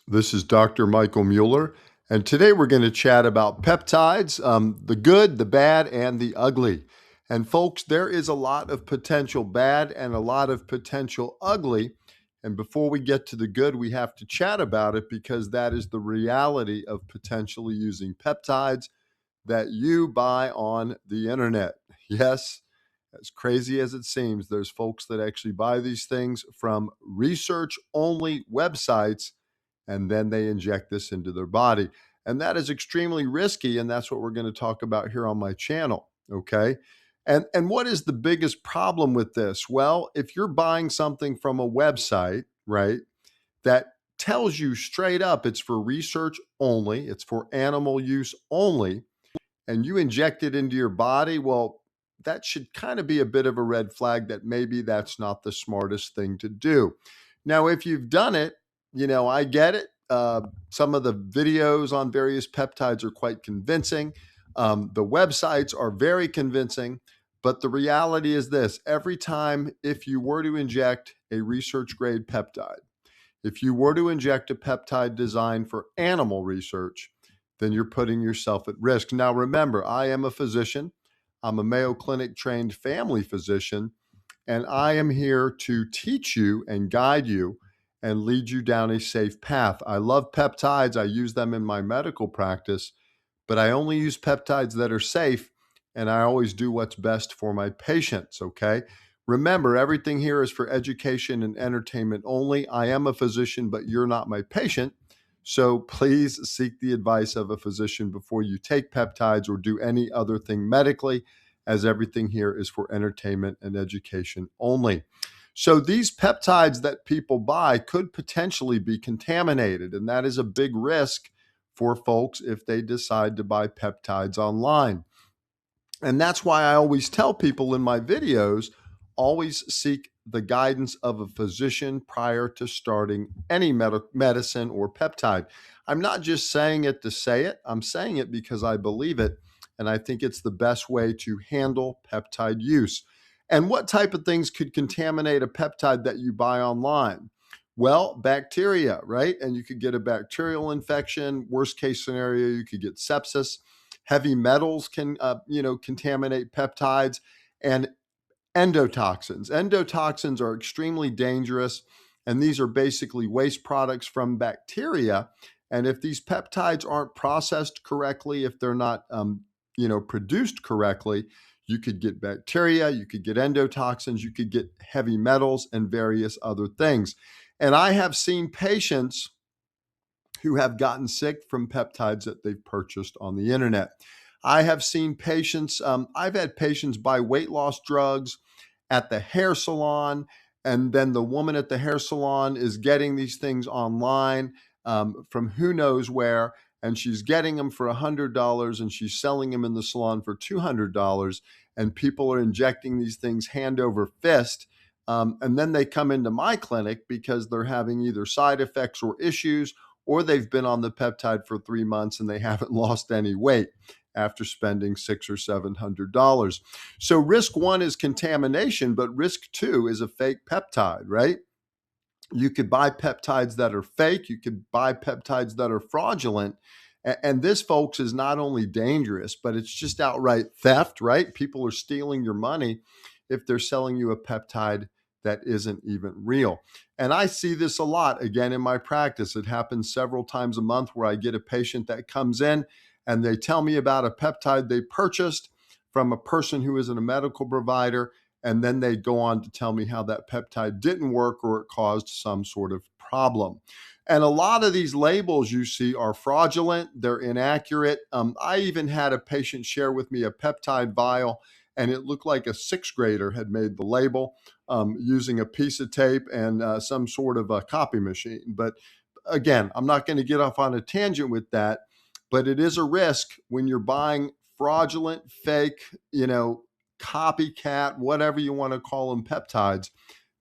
This is Dr. Michael Mueller, and today we're going to chat about peptides, the good, the bad, and the ugly. And folks, there is a lot of potential bad and a lot of potential ugly. And before we get to the good, we have to chat about it because that is the reality of potentially using peptides that you buy on the internet. Yes, as crazy as it seems, there's folks that actually buy these things from research only websites and then they inject this into their body. And that is extremely risky. And that's what we're going to talk about here on my channel. Okay. And what is the biggest problem with this? Well, if you're buying something from a website, right, that tells you straight up it's for research only, it's for animal use only, and you inject it into your body, well, that should kind of be a bit of a red flag that maybe that's not the smartest thing to do. Now, if you've done it, I get it. Some of the videos on various peptides are quite convincing. The websites are very convincing. But the reality is this: every time, if you were to inject a research grade peptide, if you were to inject a peptide designed for animal research, then you're putting yourself at risk. Now, remember, I am a physician. I'm a Mayo Clinic trained family physician, and I am here to teach you and guide you and lead you down a safe path. I love peptides. I use them in my medical practice, but I only use peptides that are safe, and I always do what's best for my patients, okay? Remember, everything here is for education and entertainment only. I am a physician, but you're not my patient. So please seek the advice of a physician before you take peptides or do any other thing medically, as everything here is for entertainment and education only. So these peptides that people buy could potentially be contaminated, and that is a big risk for folks if they decide to buy peptides online. And that's why I always tell people in my videos, always seek the guidance of a physician prior to starting any medicine or peptide. I'm not just saying it to say it, I'm saying it because I believe it. And I think it's the best way to handle peptide use. And what type of things could contaminate a peptide that you buy online? Well, bacteria, right? And you could get a bacterial infection. Worst case scenario, you could get sepsis. Heavy metals can, contaminate peptides, and endotoxins. Endotoxins are extremely dangerous, and these are basically waste products from bacteria. And if these peptides aren't processed correctly, if they're not, produced correctly, you could get bacteria, you could get endotoxins, you could get heavy metals, and various other things. And I have seen patients who have gotten sick from peptides that they've purchased on the internet. I have seen patients, I've had patients buy weight loss drugs at the hair salon, and then the woman at the hair salon is getting these things online from who knows where, and she's getting them for $100 and she's selling them in the salon for $200, and people are injecting these things hand over fist. And then they come into my clinic because they're having either side effects or issues, or they've been on the peptide for 3 months and they haven't lost any weight after spending $600 or $700. So risk one is contamination, but risk two is a fake peptide, right? You could buy peptides that are fake. You could buy peptides that are fraudulent. And this, folks, is not only dangerous, but it's just outright theft, right? People are stealing your money if they're selling you a peptide that isn't even real. And I see this a lot, again, in my practice. It happens several times a month where I get a patient that comes in and they tell me about a peptide they purchased from a person who isn't a medical provider, and then they go on to tell me how that peptide didn't work or it caused some sort of problem. And a lot of these labels you see are fraudulent, they're inaccurate. I even had a patient share with me a peptide vial, and it looked like a sixth grader had made the label using a piece of tape and some sort of a copy machine. But again, I'm not going to get off on a tangent with that, but it is a risk when you're buying fraudulent, fake, copycat, whatever you want to call them, peptides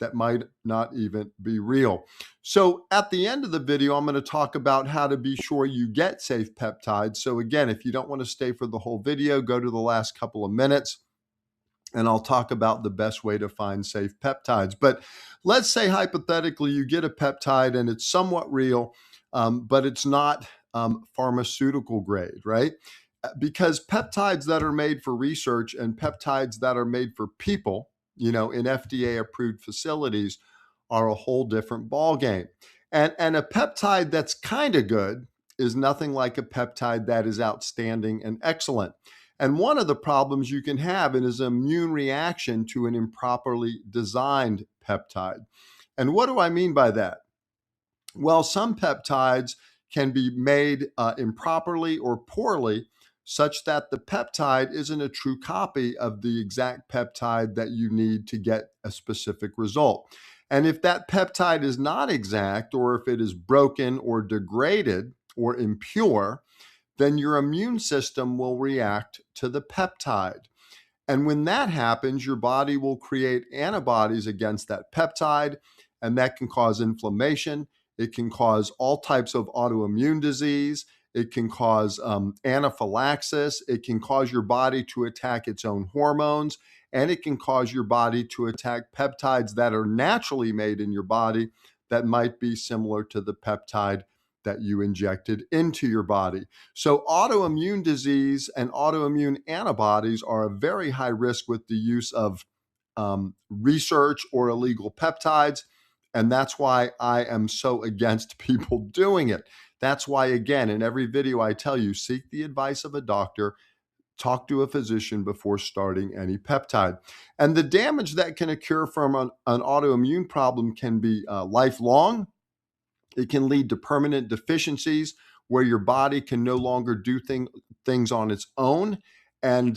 that might not even be real. So at the end of the video, I'm going to talk about how to be sure you get safe peptides. So again, if you don't want to stay for the whole video, go to the last couple of minutes. and I'll talk about the best way to find safe peptides. But let's say hypothetically you get a peptide and it's somewhat real, but it's not pharmaceutical grade, right? Because peptides that are made for research and peptides that are made for people, in FDA approved facilities, are a whole different ballgame. And a peptide that's kind of good is nothing like a peptide that is outstanding and excellent. And one of the problems you can have is an immune reaction to an improperly designed peptide. And what do I mean by that? Well, some peptides can be made improperly or poorly, such that the peptide isn't a true copy of the exact peptide that you need to get a specific result. And if that peptide is not exact, or if it is broken or degraded or impure, then your immune system will react to the peptide. And when that happens, your body will create antibodies against that peptide, and that can cause inflammation. It can cause all types of autoimmune disease. It can cause anaphylaxis. It can cause your body to attack its own hormones, and it can cause your body to attack peptides that are naturally made in your body that might be similar to the peptide that you injected into your body. So autoimmune disease and autoimmune antibodies are a very high risk with the use of research or illegal peptides. And that's why I am so against people doing it. That's why, again, in every video I tell you, seek the advice of a doctor, talk to a physician before starting any peptide. And the damage that can occur from an autoimmune problem can be lifelong. It can lead to permanent deficiencies where your body can no longer do things on its own. And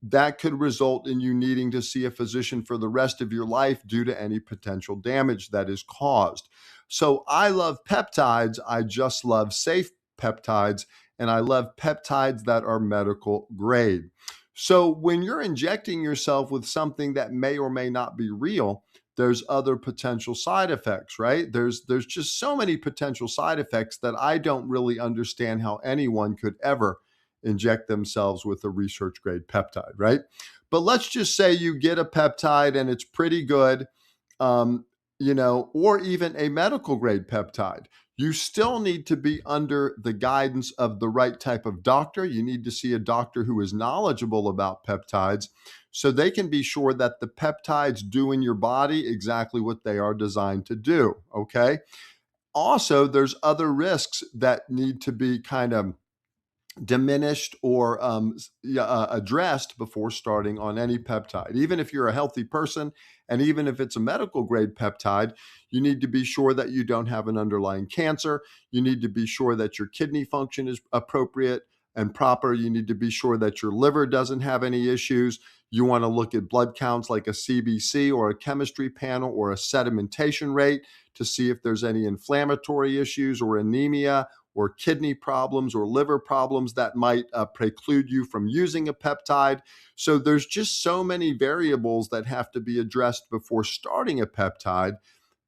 that could result in you needing to see a physician for the rest of your life due to any potential damage that is caused. So I love peptides. I just love safe peptides. And I love peptides that are medical grade. So when you're injecting yourself with something that may or may not be real, there's other potential side effects, right? There's just so many potential side effects that I don't really understand how anyone could ever inject themselves with a research grade peptide, right? But let's just say you get a peptide and it's pretty good, um, or even a medical grade peptide. You still need to be under the guidance of the right type of doctor. You need to see a doctor who is knowledgeable about peptides so they can be sure that the peptides do in your body exactly what they are designed to do, okay? Also, there's other risks that need to be kind of diminished or addressed before starting on any peptide. Even if you're a healthy person, and even if it's a medical grade peptide, you need to be sure that you don't have an underlying cancer. You need to be sure that your kidney function is appropriate and proper. You need to be sure that your liver doesn't have any issues. You want to look at blood counts like a CBC or a chemistry panel or a sedimentation rate to see if there's any inflammatory issues or anemia or kidney problems or liver problems that might preclude you from using a peptide. So there's just so many variables that have to be addressed before starting a peptide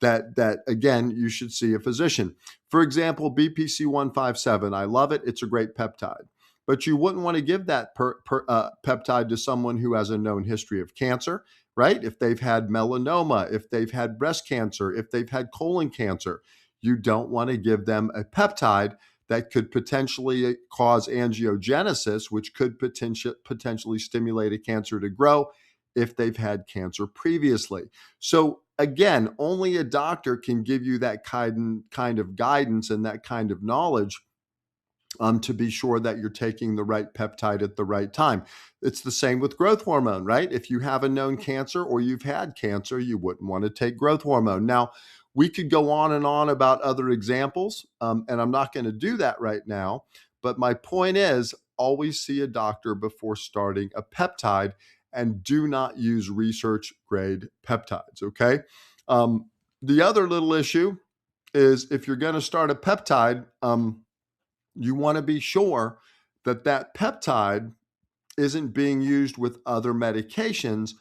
that again, you should see a physician. For example, BPC 157, I love it. It's a great peptide. But you wouldn't want to give that peptide to someone who has a known history of cancer, right? If they've had melanoma, if they've had breast cancer, if they've had colon cancer, you don't want to give them a peptide that could potentially cause angiogenesis, which could potentially stimulate a cancer to grow if they've had cancer previously. So again, only a doctor can give you that kind of guidance and that kind of knowledge to be sure that you're taking the right peptide at the right time. It's the same with growth hormone, right? If you have a known cancer or you've had cancer, you wouldn't want to take growth hormone. Now, we could go on and on about other examples, and I'm not going to do that right now. But my point is, always see a doctor before starting a peptide, and do not use research grade peptides, okay? The other little issue is if you're going to start a peptide, you want to be sure that that peptide isn't being used with other medications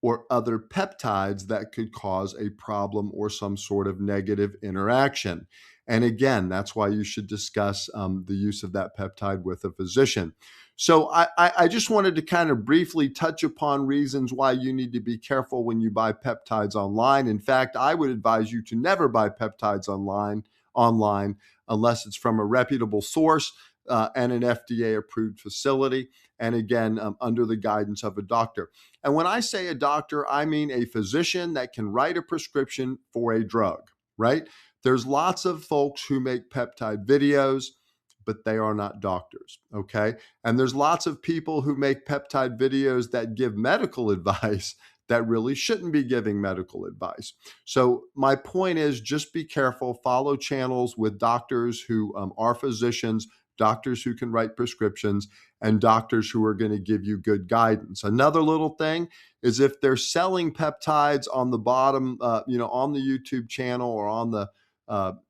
or other peptides that could cause a problem or some sort of negative interaction. And again, that's why you should discuss the use of that peptide with a physician. So I just wanted to kind of briefly touch upon reasons why you need to be careful when you buy peptides online. In fact, I would advise you to never buy peptides online unless it's from a reputable source and an FDA-approved facility, and again, under the guidance of a doctor. And when I say a doctor, I mean a physician that can write a prescription for a drug, right? There's lots of folks who make peptide videos, but they are not doctors, okay? And there's lots of people who make peptide videos that give medical advice that really shouldn't be giving medical advice. So my point is, just be careful, follow channels with doctors who are physicians, doctors who can write prescriptions, and doctors who are going to give you good guidance. Another little thing is if they're selling peptides on the bottom, on the YouTube channel or on the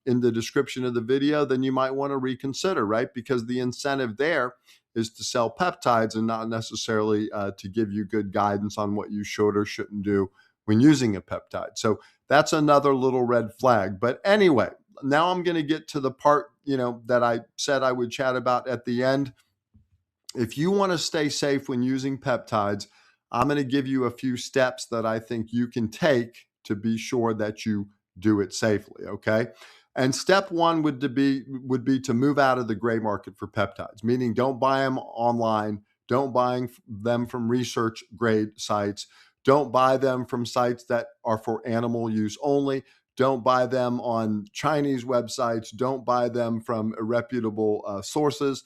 in the description of the video, then you might want to reconsider, right? Because the incentive there is to sell peptides and not necessarily to give you good guidance on what you should or shouldn't do when using a peptide. So that's another little red flag. But anyway, now I'm going to get to the part, that I said I would chat about at the end. If you want to stay safe when using peptides, I'm going to give you a few steps that I think you can take to be sure that you do it safely, okay? And step one would be to move out of the gray market for peptides, meaning don't buy them online, don't buy them from research grade sites, don't buy them from sites that are for animal use only, don't buy them on Chinese websites, don't buy them from irreputable sources.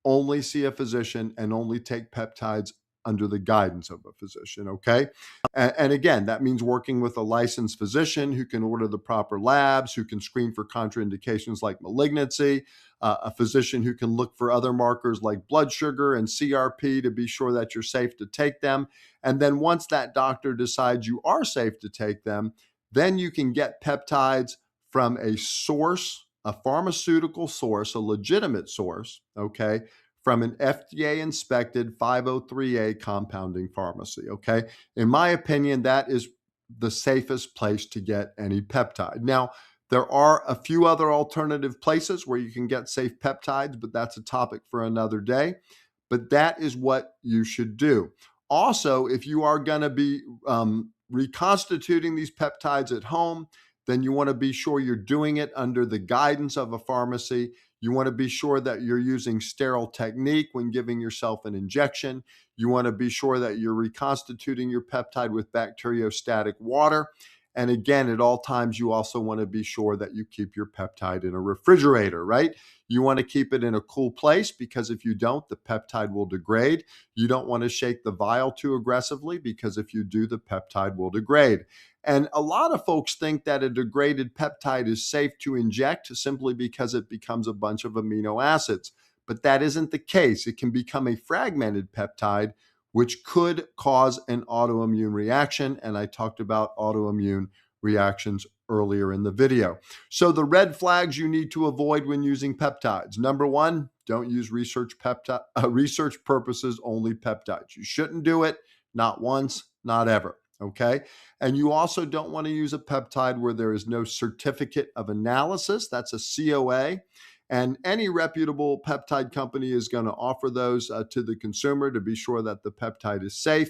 Only see a physician and only take peptides under the guidance of a physician, okay? And again, that means working with a licensed physician who can order the proper labs, who can screen for contraindications like malignancy, a physician who can look for other markers like blood sugar and CRP to be sure that you're safe to take them. And then once that doctor decides you are safe to take them, then you can get peptides from a source, a pharmaceutical source, a legitimate source, okay, from an FDA-inspected 503A compounding pharmacy, okay? In my opinion, that is the safest place to get any peptide. Now, there are a few other alternative places where you can get safe peptides, but that's a topic for another day. But that is what you should do. Also, if you are going to be reconstituting these peptides at home, then you want to be sure you're doing it under the guidance of a pharmacy. You want to be sure that you're using sterile technique when giving yourself an injection. You want to be sure that you're reconstituting your peptide with bacteriostatic water. And again, at all times, you also want to be sure that you keep your peptide in a refrigerator, right? You want to keep it in a cool place because if you don't, the peptide will degrade. You don't want to shake the vial too aggressively because if you do, the peptide will degrade. And a lot of folks think that a degraded peptide is safe to inject simply because it becomes a bunch of amino acids. But that isn't the case. It can become a fragmented peptide, which could cause an autoimmune reaction. And I talked about autoimmune reactions earlier in the video. So the red flags you need to avoid when using peptides. Number one, don't use research purposes only peptides. You shouldn't do it, not once, not ever. Okay. And you also don't want to use a peptide where there is no certificate of analysis. That's a COA. And any reputable peptide company is going to offer those to the consumer to be sure that the peptide is safe.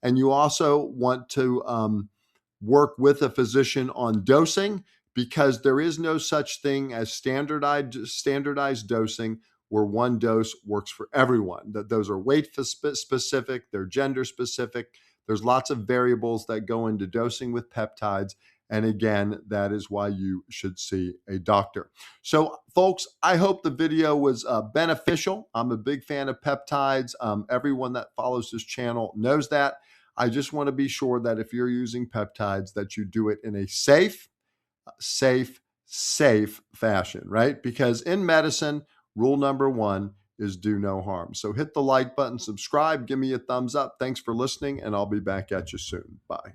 And you also want to work with a physician on dosing because there is no such thing as standardized dosing where one dose works for everyone. Those are weight specific, they're gender specific. There's lots of variables that go into dosing with peptides. And again, that is why you should see a doctor. So folks, I hope the video was beneficial. I'm a big fan of peptides. Everyone that follows this channel knows that. I just want to be sure that if you're using peptides, that you do it in a safe fashion, right? Because in medicine, rule number one is do no harm. So hit the like button, subscribe, give me a thumbs up. Thanks for listening, and I'll be back at you soon. Bye.